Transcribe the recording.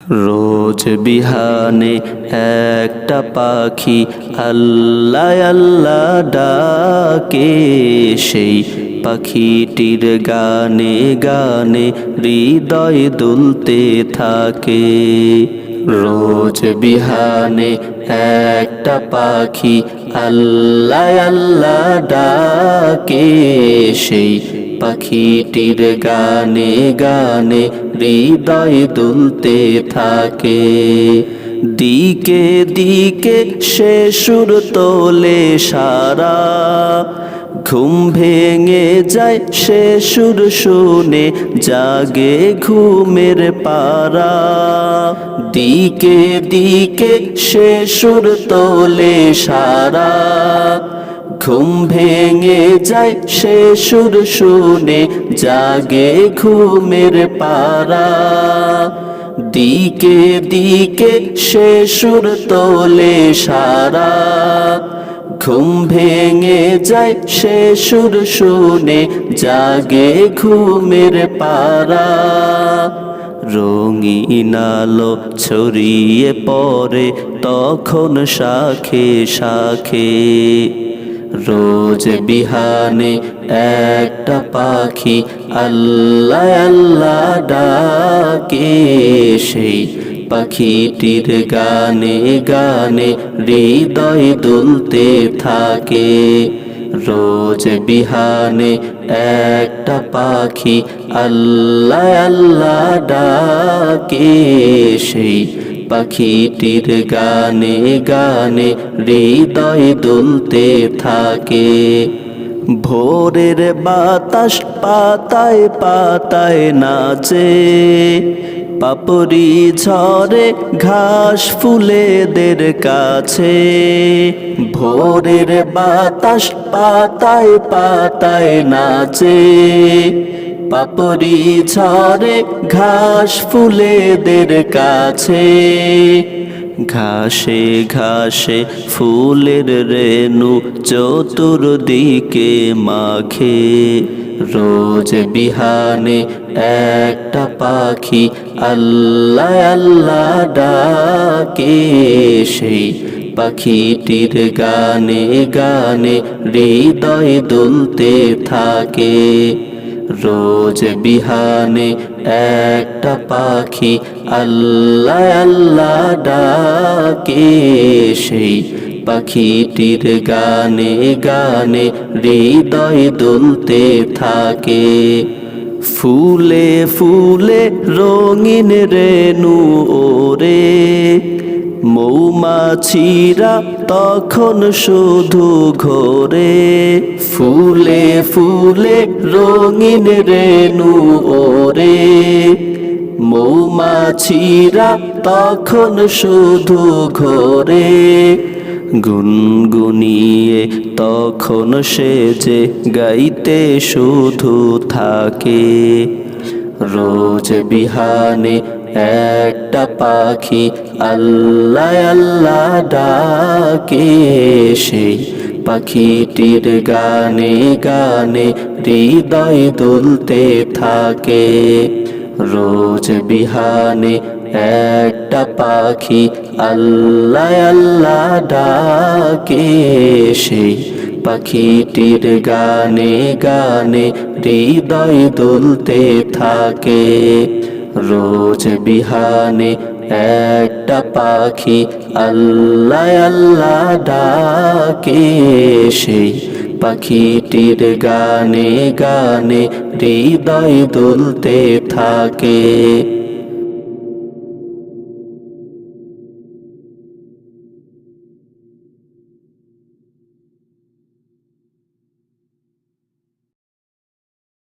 রোজ বিহানে একটা পাখি আল্লাহ আল্লাহ ডাকে, সেই পাখিটির গানে গানে হৃদয় দুলতে থাকে। রোজ বিহানে একটা পাখি আল্লাহ আল্লাহ ডাকে, সেই পাখিটির গানে গানে হৃদয় দুলতে থাকে। দিকে দিকে সে সুর তোলে সারা, ঘুম ভেঙে যায় সে সুর শুনে জাগে ঘুমের পারা। দিকে দিকে সে সুর তোলে সারা, ঘুম ভেঙে যায় সে সুর শুনে জাগে ঘুমের পারা। দিকে দিকে সে সুর তোলে সারা, ঘুম ভেঙে যায় সে সুর শুনে জাগে ঘুমের পারা। রঙিন আলো ছড়িয়ে পড়ে তখন শাখে শাখে, রোজ বিহানে একটা পাখি আল্লাহ আল্লাহ ডাকে, সেই পাখিটির গানে গানে হৃদয় দুলতে থাকে। রোজ বিহানে একটা পাখি আল্লাহ আল্লাহ ডাকে, সেই পাখিটির গানে গানে হৃদয় দুলতে থাকে। ভোরের বাতাস পাতায় পাতায় নাচে, পাপড়ি ঝরে ঘাস ফুলেদের কাছে। ভোরের বাতাস পাতায় পাতায় নাচে, পাপড়ি ঝরে ঘাস ফুলেদের কাছে। ঘাসে ঘাসে ফুলের রেণু চতুর্দিকে মাখে, রোজ বিহানে একটা পাখি আল্লাহ আল্লাহ ডাকে, সেই পাখিটির গানে গানে হৃদয় দুলতে থাকে। রোজ বিহানে একটা পাখি আল্লাহ আল্লাহ ডাকে, সেই পাখিটির গানে গানে হৃদয় দুলতে থাকে। ফুলে ফুলে রঙিন রেণু ওরে, মৌমাছিরা তখন শুধু ঘোরে। ফুলে ফুলে রঙিন রেণু ওরে, মৌমাছিরা তখন শুধু ঘোরে। গুনগুনিয়ে তখন সে যে গাইতে শুধু থাকে। রোজ বিহানে একটা পাখি আল্লাহ আল্লাহ ডাকে, সেই পাখিটির গানে গানে হৃদয় দুলতে থাকে। রোজ বিহানে একটা পাখি আল্লাহ আল্লাহ ডাকে, সেই পাখিটির গানে গানে হৃদয় দুলতে থাকে। রোজ বিহানে একটা পাখি আল্লাহ আল্লাহ ডাকে, সেই পাখিটির গানে গানে হৃদয় দুলতে থাকে।